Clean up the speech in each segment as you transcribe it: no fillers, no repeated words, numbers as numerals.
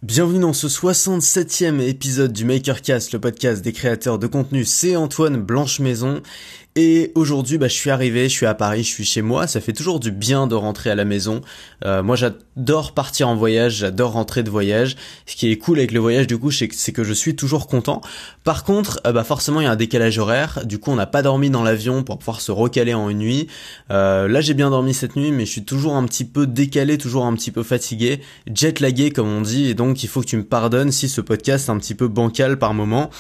Bienvenue dans ce 67e épisode du MakerCast, le podcast des créateurs de contenu. C'est Antoine Blanche-Maison. Et aujourd'hui, je suis arrivé, je suis à Paris, je suis chez moi. Ça fait toujours du bien de rentrer à la maison. Moi, j'adore partir en voyage, j'adore rentrer de voyage. Ce qui est cool avec le voyage, du coup, c'est que je suis toujours content. Par contre, forcément, il y a un décalage horaire. Du coup, on n'a pas dormi dans l'avion pour pouvoir se recaler en une nuit. Là, j'ai bien dormi cette nuit, mais je suis toujours un petit peu décalé, toujours un petit peu fatigué, jet-lagué comme on dit. Et donc, il faut que tu me pardonnes si ce podcast est un petit peu bancal par moment.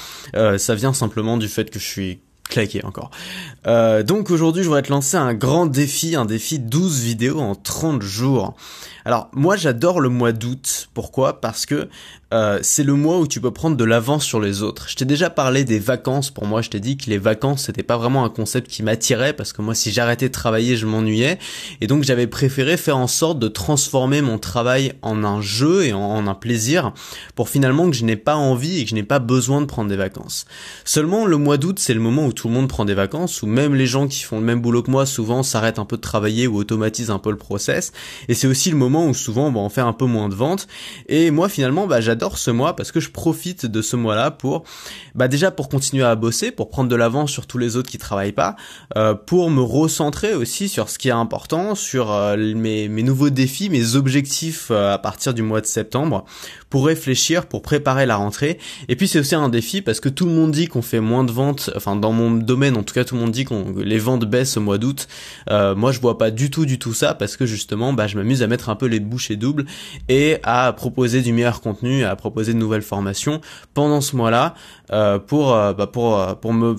Ça vient simplement du fait que je suis claqué encore. Donc aujourd'hui, je voudrais te lancer un grand défi, un défi 12 vidéos en 30 jours. Alors moi, j'adore le mois d'août. Pourquoi ? Parce que c'est le mois où tu peux prendre de l'avance sur les autres. Je t'ai déjà parlé des vacances. Pour moi, je t'ai dit que les vacances, c'était pas vraiment un concept qui m'attirait parce que moi, si j'arrêtais de travailler, je m'ennuyais. Et donc, j'avais préféré faire en sorte de transformer mon travail en un jeu et en un plaisir pour finalement que je n'ai pas envie et que je n'ai pas besoin de prendre des vacances. Seulement, le mois d'août, c'est le moment où tout le monde prend des vacances, où même les gens qui font le même boulot que moi, souvent, s'arrêtent un peu de travailler ou automatisent un peu le process. Et c'est aussi le moment où souvent, on fait un peu moins de ventes. Et moi, finalement, j'adore ce mois parce que je profite de ce mois-là pour déjà pour continuer à bosser, pour prendre de l'avance sur tous les autres qui travaillent pas, pour me recentrer aussi sur ce qui est important, sur mes nouveaux défis, mes objectifs à partir du mois de septembre, pour réfléchir, pour préparer la rentrée. Et puis c'est aussi un défi parce que tout le monde dit qu'on fait moins de ventes, enfin dans mon domaine en tout cas, tout le monde dit que les ventes baissent au mois d'août. Moi je vois pas du tout ça parce que justement je m'amuse à mettre un peu les bouchées doubles et à proposer du meilleur contenu, à proposer de nouvelles formations pendant ce mois-là pour me,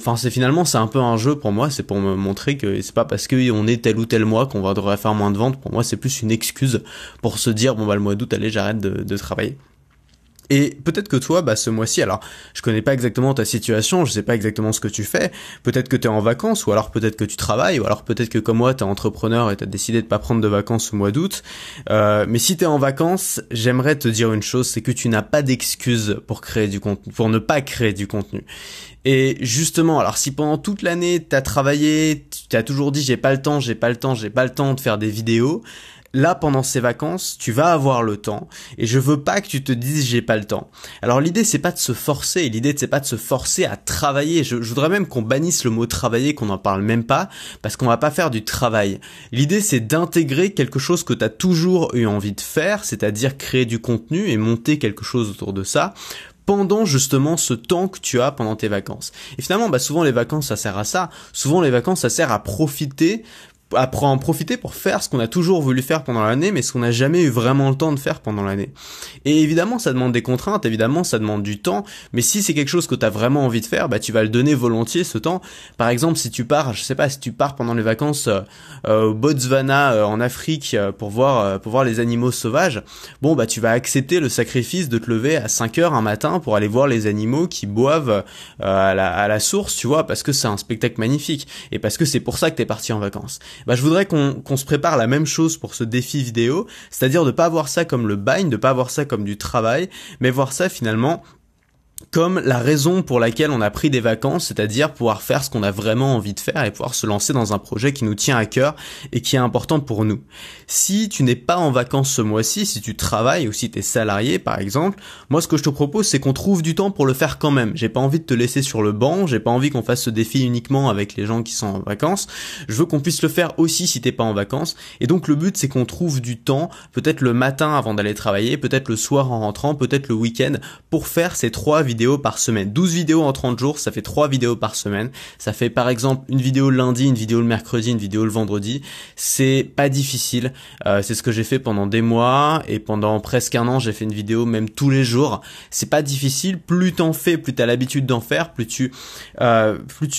c'est un peu un jeu pour moi, c'est pour me montrer que c'est pas parce que on est tel ou tel mois qu'on devrait faire moins de ventes. Pour moi c'est plus une excuse pour se dire le mois d'août allez j'arrête de travailler. Et peut-être que toi, ce mois-ci, alors je connais pas exactement ta situation, je sais pas exactement ce que tu fais, peut-être que t'es en vacances, ou alors peut-être que tu travailles, ou alors peut-être que comme moi t'es entrepreneur et t'as décidé de pas prendre de vacances au mois d'août, mais si t'es en vacances, j'aimerais te dire une chose, c'est que tu n'as pas d'excuse pour créer du contenu, pour ne pas créer du contenu. Et justement, alors si pendant toute l'année t'as travaillé, tu t'as toujours dit j'ai pas le temps de faire des vidéos, là, pendant ces vacances, tu vas avoir le temps et je veux pas que tu te dises j'ai pas le temps. Alors l'idée c'est pas de se forcer, c'est pas de se forcer à travailler. Je voudrais même qu'on bannisse le mot travailler, qu'on n'en parle même pas parce qu'on va pas faire du travail. L'idée c'est d'intégrer quelque chose que tu as toujours eu envie de faire, c'est-à-dire créer du contenu et monter quelque chose autour de ça pendant justement ce temps que tu as pendant tes vacances. Et finalement, souvent les vacances ça sert à ça. Souvent les vacances ça sert à en profiter pour faire ce qu'on a toujours voulu faire pendant l'année, mais ce qu'on n'a jamais eu vraiment le temps de faire pendant l'année. Et évidemment, ça demande des contraintes, évidemment, ça demande du temps, mais si c'est quelque chose que tu as vraiment envie de faire, tu vas le donner volontiers, ce temps. Par exemple, si tu pars pendant les vacances au Botswana, en Afrique, pour voir les animaux sauvages, tu vas accepter le sacrifice de te lever à 5 heures un matin pour aller voir les animaux qui boivent à la source, tu vois, parce que c'est un spectacle magnifique, et parce que c'est pour ça que t'es parti en vacances. Je voudrais qu'on se prépare la même chose pour ce défi vidéo, c'est-à-dire de pas voir ça comme le bind, de pas voir ça comme du travail, mais voir ça finalement comme la raison pour laquelle on a pris des vacances, c'est-à-dire pouvoir faire ce qu'on a vraiment envie de faire et pouvoir se lancer dans un projet qui nous tient à cœur et qui est important pour nous. Si tu n'es pas en vacances ce mois-ci, si tu travailles ou si tu es salarié par exemple, moi ce que je te propose c'est qu'on trouve du temps pour le faire quand même. J'ai pas envie de te laisser sur le banc, j'ai pas envie qu'on fasse ce défi uniquement avec les gens qui sont en vacances. Je veux qu'on puisse le faire aussi si t'es pas en vacances. Et donc le but c'est qu'on trouve du temps, peut-être le matin avant d'aller travailler, peut-être le soir en rentrant, peut-être le week-end, pour faire ces 3 vidéos par semaine. 12 vidéos en 30 jours, ça fait 3 vidéos par semaine. Ça fait par exemple une vidéo le lundi, une vidéo le mercredi, une vidéo le vendredi. C'est pas difficile. C'est ce que j'ai fait pendant des mois et pendant presque un an, j'ai fait une vidéo même tous les jours. C'est pas difficile. Plus t'en fais, plus t'as l'habitude d'en faire, plus tu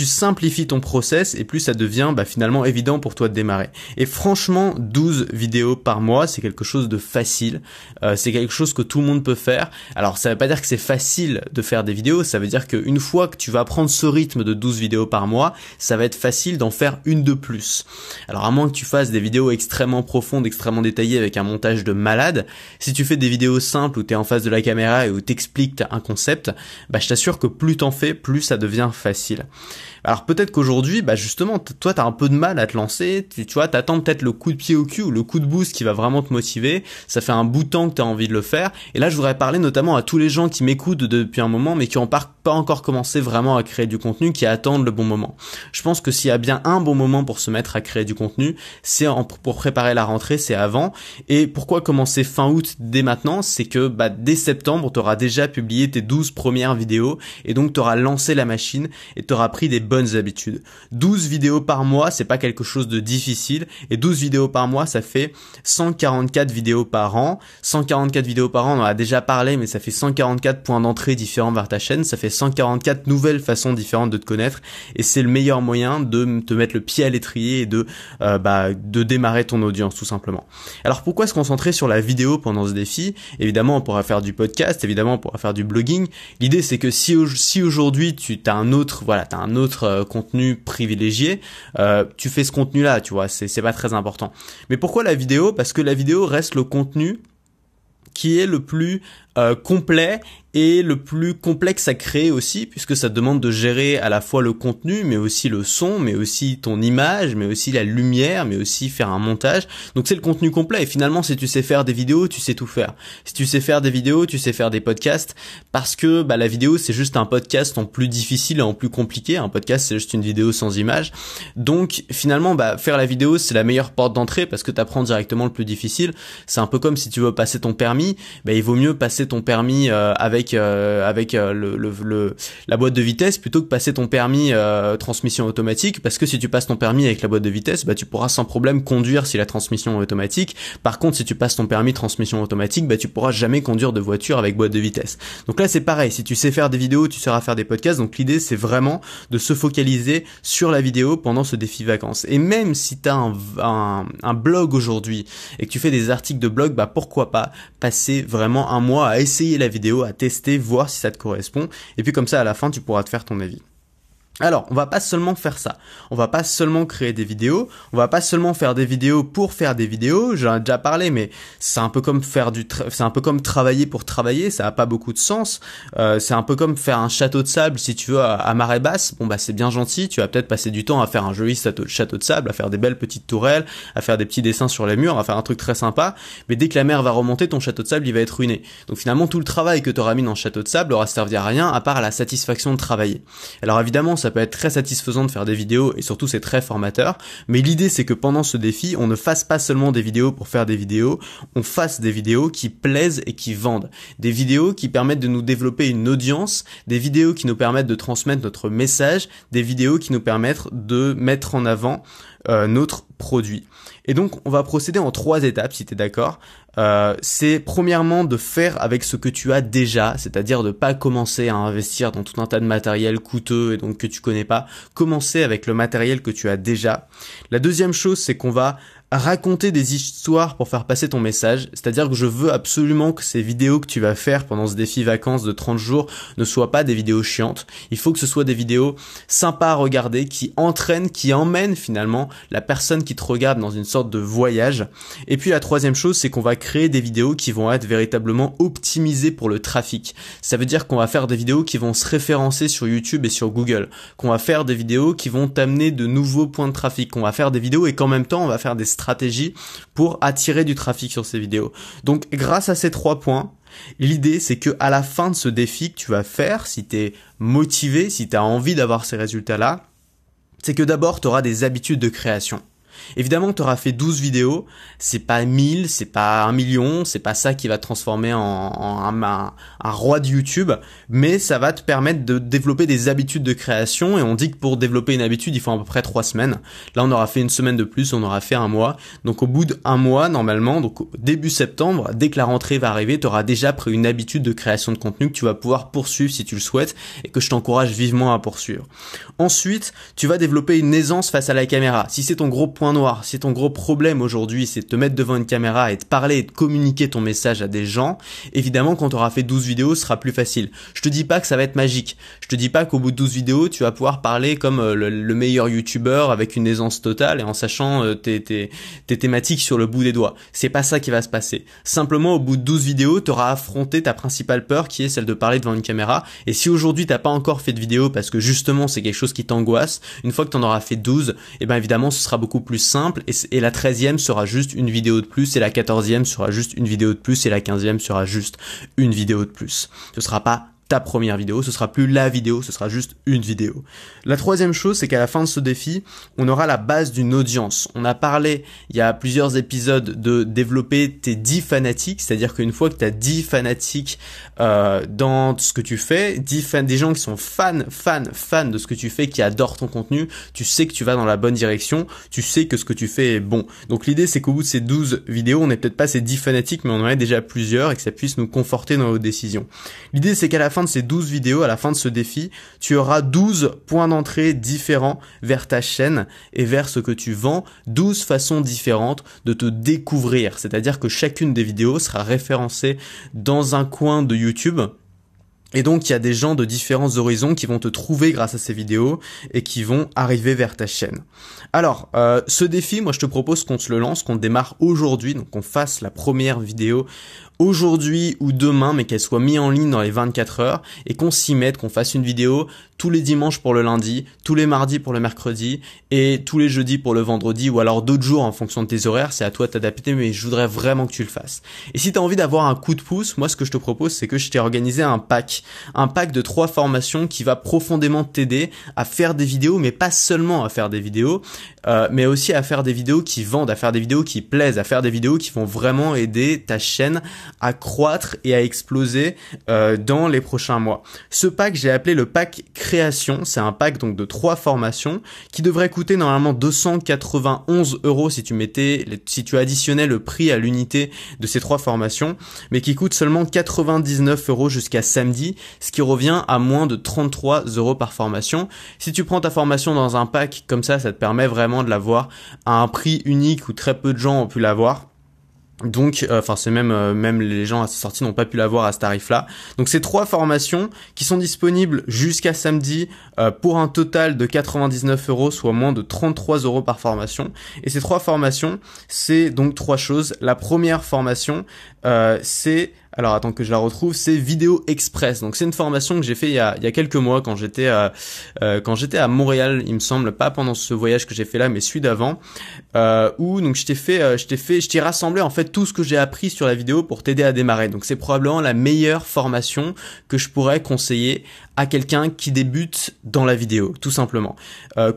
simplifies ton process et plus ça devient finalement évident pour toi de démarrer. Et franchement, 12 vidéos par mois, c'est quelque chose de facile. C'est quelque chose que tout le monde peut faire. Alors ça veut pas dire que c'est facile de faire des vidéos. Ça veut dire qu'une fois que tu vas prendre ce rythme de 12 vidéos par mois, ça va être facile d'en faire une de plus. Alors à moins que tu fasses des vidéos extrêmement profondes, extrêmement détaillées avec un montage de malade, si tu fais des vidéos simples où tu es en face de la caméra et où t'expliques un concept, je t'assure que plus t'en fais, plus ça devient facile. Alors peut-être qu'aujourd'hui, justement, toi t'as un peu de mal à te lancer, tu vois, t'attends peut-être le coup de pied au cul ou le coup de boost qui va vraiment te motiver, ça fait un bout de temps que t'as envie de le faire, et là je voudrais parler notamment à tous les gens qui m'écoutent depuis un moment mais qui n'ont pas encore commencé vraiment à créer du contenu, qui attendent le bon moment. Je pense que s'il y a bien un bon moment pour se mettre à créer du contenu, c'est pour préparer la rentrée, c'est avant. Et pourquoi commencer fin août dès maintenant? C'est que dès septembre, t'auras déjà publié tes 12 premières vidéos et donc t'auras lancé la machine et t'auras pris des bonnes habitudes. 12 vidéos par mois, c'est pas quelque chose de difficile, et 12 vidéos par mois, ça fait 144 vidéos par an. 144 vidéos par an, on en a déjà parlé, mais ça fait 144 points d'entrée différents vers ta chaîne, ça fait 144 nouvelles façons différentes de te connaître, et c'est le meilleur moyen de te mettre le pied à l'étrier et de démarrer ton audience tout simplement. Alors pourquoi se concentrer sur la vidéo pendant ce défi? Évidemment, on pourra faire du podcast, évidemment, on pourra faire du blogging. L'idée, c'est que si aujourd'hui tu as un autre contenu privilégié, tu fais ce contenu-là, tu vois, c'est pas très important. Mais pourquoi la vidéo? Parce que la vidéo reste le contenu qui est le plus complet et le plus complexe à créer aussi, puisque ça demande de gérer à la fois le contenu, mais aussi le son, mais aussi ton image, mais aussi la lumière, mais aussi faire un montage. Donc c'est le contenu complet, et finalement si tu sais faire des vidéos, tu sais tout faire. Si tu sais faire des vidéos, tu sais faire des podcasts, parce que la vidéo c'est juste un podcast en plus difficile et en plus compliqué. Un podcast c'est juste une vidéo sans image. Donc finalement faire la vidéo c'est la meilleure porte d'entrée, parce que tu apprends directement le plus difficile. C'est un peu comme si tu veux passer ton permis, il vaut mieux passer ton permis avec la boîte de vitesse plutôt que passer ton permis transmission automatique, parce que si tu passes ton permis avec la boîte de vitesse, tu pourras sans problème conduire si la transmission est automatique. Par contre, si tu passes ton permis transmission automatique, tu pourras jamais conduire de voiture avec boîte de vitesse. Donc là c'est pareil, si tu sais faire des vidéos, tu sauras faire des podcasts. Donc l'idée c'est vraiment de se focaliser sur la vidéo pendant ce défi vacances. Et même si tu as un blog aujourd'hui et que tu fais des articles de blog, pourquoi pas passer vraiment un mois à essayer la vidéo, à tester, voir si ça te correspond, et puis comme ça à la fin tu pourras te faire ton avis. Alors, on va pas seulement faire ça. On va pas seulement créer des vidéos. On va pas seulement faire des vidéos pour faire des vidéos. J'en ai déjà parlé, mais c'est un peu comme c'est un peu comme travailler pour travailler. Ça a pas beaucoup de sens. C'est un peu comme faire un château de sable, si tu veux, à marée basse. C'est bien gentil. Tu vas peut-être passer du temps à faire un joli château de sable, à faire des belles petites tourelles, à faire des petits dessins sur les murs, à faire un truc très sympa. Mais dès que la mer va remonter, ton château de sable, il va être ruiné. Donc finalement, tout le travail que tu auras mis dans le château de sable aura servi à rien, à part à la satisfaction de travailler. Alors évidemment, ça peut être très satisfaisant de faire des vidéos, et surtout c'est très formateur, mais l'idée c'est que pendant ce défi, on ne fasse pas seulement des vidéos pour faire des vidéos, on fasse des vidéos qui plaisent et qui vendent, des vidéos qui permettent de nous développer une audience, des vidéos qui nous permettent de transmettre notre message, des vidéos qui nous permettent de mettre en avant notre produit. Et donc on va procéder en 3 étapes si tu es d'accord. C'est premièrement de faire avec ce que tu as déjà, c'est-à-dire de pas commencer à investir dans tout un tas de matériel coûteux et donc que tu connais pas. Commencer avec le matériel que tu as déjà. La deuxième chose, c'est qu'on va raconter des histoires pour faire passer ton message, c'est-à-dire que je veux absolument que ces vidéos que tu vas faire pendant ce défi vacances de 30 jours ne soient pas des vidéos chiantes. Il faut que ce soit des vidéos sympas à regarder, qui entraînent, qui emmènent finalement la personne qui te regarde dans une sorte de voyage. Et puis la troisième chose, c'est qu'on va créer des vidéos qui vont être véritablement optimisées pour le trafic. Ça veut dire qu'on va faire des vidéos qui vont se référencer sur YouTube et sur Google, qu'on va faire des vidéos qui vont t'amener de nouveaux points de trafic, qu'on va faire des vidéos et qu'en même temps on va faire des stratégies pour attirer du trafic sur ces vidéos. Donc grâce à ces 3 points, l'idée c'est que à la fin de ce défi que tu vas faire, si tu es motivé, si tu as envie d'avoir ces résultats-là, c'est que d'abord tu auras des habitudes de création. Évidemment, tu auras fait 12 vidéos, c'est pas 1000, c'est pas 1 million, c'est pas ça qui va te transformer en un roi de YouTube, mais ça va te permettre de développer des habitudes de création, et on dit que pour développer une habitude, il faut à peu près 3 semaines. Là, on aura fait une semaine de plus, on aura fait 1 mois. Donc au bout d'1 mois, normalement, donc début septembre, dès que la rentrée va arriver, tu auras déjà pris une habitude de création de contenu que tu vas pouvoir poursuivre si tu le souhaites, et que je t'encourage vivement à poursuivre. Ensuite, tu vas développer une aisance face à la caméra. Si c'est ton gros point point noir, si ton gros problème aujourd'hui c'est de te mettre devant une caméra et de parler et de communiquer ton message à des gens, évidemment quand tu auras fait 12 vidéos ce sera plus facile. Je te dis pas que ça va être magique, je te dis pas qu'au bout de 12 vidéos tu vas pouvoir parler comme le meilleur youtubeur avec une aisance totale et en sachant tes thématiques sur le bout des doigts. C'est pas ça qui va se passer. Simplement au bout de 12 vidéos tu auras affronté ta principale peur qui est celle de parler devant une caméra, et si aujourd'hui t'as pas encore fait de vidéo parce que justement c'est quelque chose qui t'angoisse, une fois que tu en auras fait 12, et bien évidemment ce sera beaucoup plus simple, et la 13e sera juste une vidéo de plus, et la 14e sera juste une vidéo de plus, et la 15e sera juste une vidéo de plus. Ce sera pas ta première vidéo, ce sera plus la vidéo, ce sera juste une vidéo. La troisième chose, c'est qu'à la fin de ce défi, on aura la base d'une audience. On a parlé, il y a plusieurs épisodes, de développer tes 10 fanatiques, c'est-à-dire qu'une fois que tu as 10 fanatiques dans ce que tu fais, des gens qui sont fans de ce que tu fais, qui adorent ton contenu, tu sais que tu vas dans la bonne direction, tu sais que ce que tu fais est bon. Donc l'idée, c'est qu'au bout de ces 12 vidéos, on n'est peut-être pas ces 10 fanatiques, mais on en a déjà plusieurs et que ça puisse nous conforter dans nos décisions. L'idée, c'est qu'à la fin de ces 12 vidéos, à la fin de ce défi, tu auras 12 points d'entrée différents vers ta chaîne et vers ce que tu vends, 12 façons différentes de te découvrir. C'est-à-dire que chacune des vidéos sera référencée dans un coin de YouTube. Et donc, il y a des gens de différents horizons qui vont te trouver grâce à ces vidéos et qui vont arriver vers ta chaîne. Alors, ce défi, moi, je te propose qu'on se le lance, qu'on démarre aujourd'hui, donc qu'on fasse la première vidéo aujourd'hui ou demain, mais qu'elle soit mise en ligne dans les 24 heures et qu'on s'y mette, qu'on fasse une vidéo tous les dimanches pour le lundi, tous les mardis pour le mercredi et tous les jeudis pour le vendredi, ou alors d'autres jours en fonction de tes horaires. C'est à toi de t'adapter, mais je voudrais vraiment que tu le fasses. Et si tu as envie d'avoir un coup de pouce, moi ce que je te propose, c'est que je t'ai organisé un pack de 3 formations qui va profondément t'aider à faire des vidéos, mais pas seulement à faire des vidéos, mais aussi à faire des vidéos qui vendent, à faire des vidéos qui plaisent, à faire des vidéos qui vont vraiment aider ta chaîne à croître et à exploser dans les prochains mois. Ce pack, j'ai appelé le pack création. C'est un pack donc de 3 formations qui devrait coûter normalement 291 € si tu additionnais le prix à l'unité de ces 3 formations, mais qui coûte seulement 99 € jusqu'à samedi, ce qui revient à moins de 33 € par formation. Si tu prends ta formation dans un pack comme ça te permet vraiment de l'avoir à un prix unique où très peu de gens ont pu l'avoir. Donc, c'est même les gens à sa sortie n'ont pas pu l'avoir à ce tarif-là. Donc, c'est 3 formations qui sont disponibles jusqu'à samedi pour un total de 99 €, soit moins de 33 € par formation. Et ces 3 formations, c'est donc 3 choses. La première formation, c'est... Alors attends que je la retrouve, c'est Vidéo Express. Donc c'est une formation que j'ai fait il y a quelques mois quand j'étais à Montréal, il me semble, pas pendant ce voyage que j'ai fait là, mais celui d'avant, où donc je t'ai rassemblé en fait tout ce que j'ai appris sur la vidéo pour t'aider à démarrer. Donc c'est probablement la meilleure formation que je pourrais conseiller à quelqu'un qui débute dans la vidéo, tout simplement.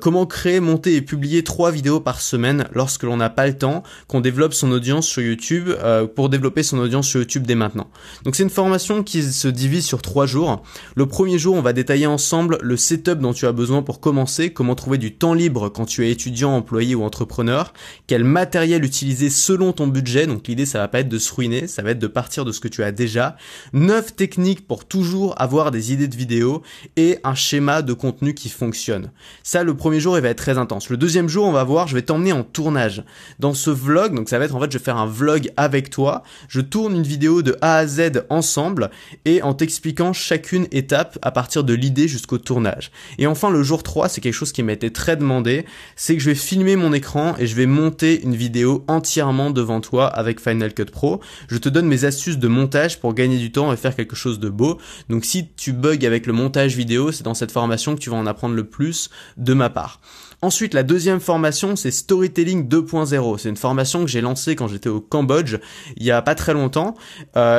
Comment créer, monter et publier 3 vidéos par semaine lorsque l'on n'a pas le temps, qu'on développe son audience sur YouTube, pour développer son audience sur YouTube dès maintenant. Donc c'est une formation qui se divise sur 3 jours. Le premier jour, on va détailler ensemble le setup dont tu as besoin pour commencer, comment trouver du temps libre quand tu es étudiant, employé ou entrepreneur, quel matériel utiliser selon ton budget. Donc l'idée, ça va pas être de se ruiner, ça va être de partir de ce que tu as déjà. 9 techniques pour toujours avoir des idées de vidéos et un schéma de contenu qui fonctionne. Ça, le premier jour, il va être très intense. Le deuxième jour, je vais t'emmener en tournage. Dans ce vlog, donc ça va être en fait, je vais faire un vlog avec toi. Je tourne une vidéo de A à Z ensemble et en t'expliquant chacune étape à partir de l'idée jusqu'au tournage. Et enfin, le jour 3, c'est quelque chose qui m'a été très demandé, c'est que je vais filmer mon écran et je vais monter une vidéo entièrement devant toi avec Final Cut Pro. Je te donne mes astuces de montage pour gagner du temps et faire quelque chose de beau. Donc si tu bugs avec le montage vidéo, c'est dans cette formation que tu vas en apprendre le plus de ma part. Ensuite, la deuxième formation, c'est Storytelling 2.0. C'est une formation que j'ai lancée quand j'étais au Cambodge, il y a pas très longtemps.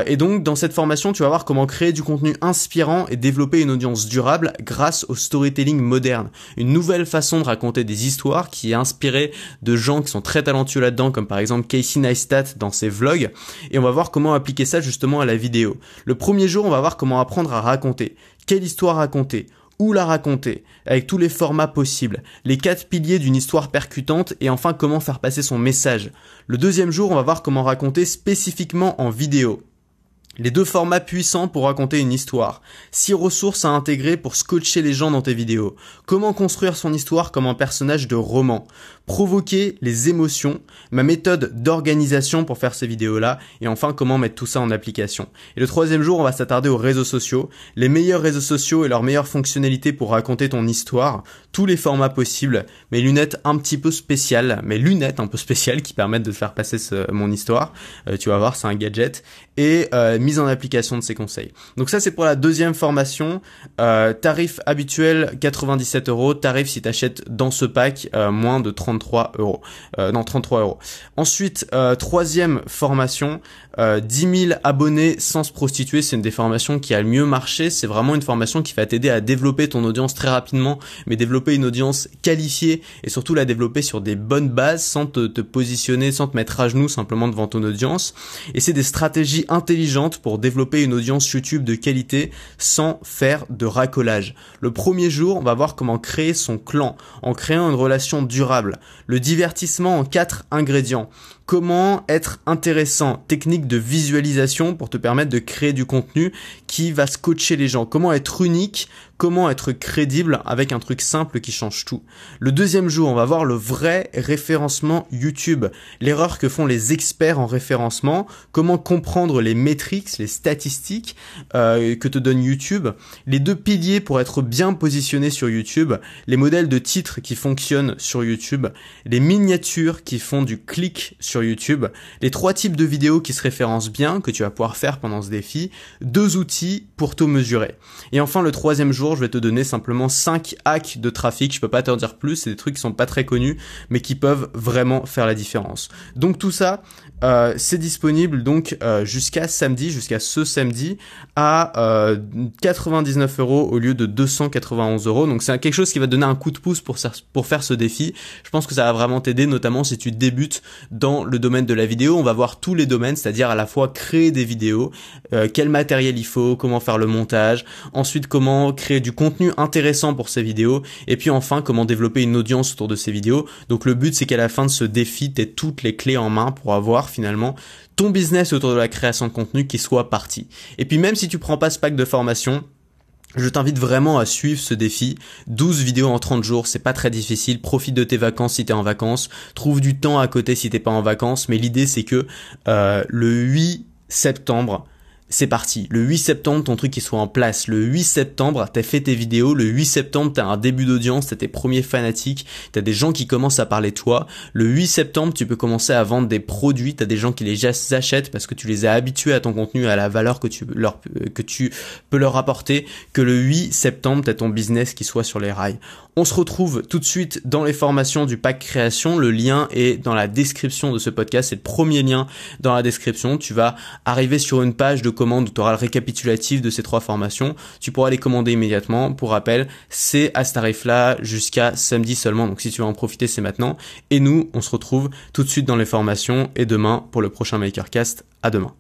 Et donc, dans cette formation, tu vas voir comment créer du contenu inspirant et développer une audience durable grâce au storytelling moderne. Une nouvelle façon de raconter des histoires qui est inspirée de gens qui sont très talentueux là-dedans, comme par exemple Casey Neistat dans ses vlogs. Et on va voir comment appliquer ça justement à la vidéo. Le premier jour, on va voir comment apprendre à raconter. Quelle histoire raconter ? Où la raconter, avec tous les formats possibles, les 4 piliers d'une histoire percutante et enfin comment faire passer son message. Le deuxième jour, on va voir comment raconter spécifiquement en vidéo. Les 2 formats puissants pour raconter une histoire. 6 ressources à intégrer pour scotcher les gens dans tes vidéos. Comment construire son histoire comme un personnage de roman. Provoquer les émotions. Ma méthode d'organisation pour faire ces vidéos-là. Et enfin, comment mettre tout ça en application. Et le 3e jour, on va s'attarder aux réseaux sociaux. Les meilleurs réseaux sociaux et leurs meilleures fonctionnalités pour raconter ton histoire. Tous les formats possibles. Mes lunettes un petit peu spéciales. Mes lunettes un peu spéciales qui permettent de faire passer mon histoire. Tu vas voir, c'est un gadget. Et mise en application de ces conseils. Donc ça c'est pour la 2e formation, tarif habituel 97 €, tarif si t'achètes dans ce pack moins de 33 €. Non 33 €. Ensuite 3e formation, 10 000 abonnés sans se prostituer, c'est une des formations qui a le mieux marché, c'est vraiment une formation qui va t'aider à développer ton audience très rapidement, mais développer une audience qualifiée et surtout la développer sur des bonnes bases sans te positionner, sans te mettre à genoux simplement devant ton audience. Et c'est des stratégies intelligentes pour développer une audience YouTube de qualité sans faire de racolage. Le 1er jour, on va voir comment créer son clan en créant une relation durable. Le divertissement en 4 ingrédients. Comment être intéressant, technique de visualisation pour te permettre de créer du contenu qui va scotcher les gens. Comment être unique, comment être crédible avec un truc simple qui change tout. Le 2e jour, on va voir le vrai référencement YouTube. L'erreur que font les experts en référencement, comment comprendre les métriques, les statistiques que te donne YouTube. Les 2 piliers pour être bien positionné sur YouTube. Les modèles de titres qui fonctionnent sur YouTube. Les miniatures qui font du clic sur YouTube, les 3 types de vidéos qui se référencent bien, que tu vas pouvoir faire pendant ce défi, 2 outils pour tout mesurer. Et enfin, le 3e jour, je vais te donner simplement 5 hacks de trafic, je peux pas t'en dire plus, c'est des trucs qui sont pas très connus, mais qui peuvent vraiment faire la différence. Donc tout ça, c'est disponible donc jusqu'à ce samedi à 99 € au lieu de 291 €. Donc c'est quelque chose qui va te donner un coup de pouce pour faire ce défi. Je pense que ça va vraiment t'aider, notamment si tu débutes dans le domaine de la vidéo. On va voir tous les domaines, c'est-à-dire à la fois créer des vidéos, quel matériel il faut, comment faire le montage, ensuite comment créer du contenu intéressant pour ces vidéos, et puis enfin comment développer une audience autour de ces vidéos. Donc le but c'est qu'à la fin de ce défi, tu aies toutes les clés en main pour avoir finalement ton business autour de la création de contenu qui soit parti. Et puis même si tu prends pas ce pack de formation, je t'invite vraiment à suivre ce défi. 12 vidéos en 30 jours, c'est pas très difficile. Profite de tes vacances si t'es en vacances. Trouve du temps à côté si t'es pas en vacances. Mais l'idée c'est que le 8 septembre, c'est parti. Le 8 septembre, ton truc il soit en place. Le 8 septembre, t'as fait tes vidéos. Le 8 septembre, t'as un début d'audience, t'as tes premiers fanatiques, t'as des gens qui commencent à parler de toi. Le 8 septembre, tu peux commencer à vendre des produits. T'as des gens qui les achètent parce que tu les as habitués à ton contenu, à la valeur que tu peux leur apporter. Que le 8 septembre, t'as ton business qui soit sur les rails. On se retrouve tout de suite dans les formations du pack création. Le lien est dans la description de ce podcast. C'est le premier lien dans la description. Tu vas arriver sur une page de commande où tu auras le récapitulatif de ces 3 formations. Tu pourras les commander immédiatement. Pour rappel, c'est à ce tarif-là jusqu'à samedi seulement. Donc si tu veux en profiter, c'est maintenant. Et nous, on se retrouve tout de suite dans les formations et demain pour le prochain MakerCast. À demain.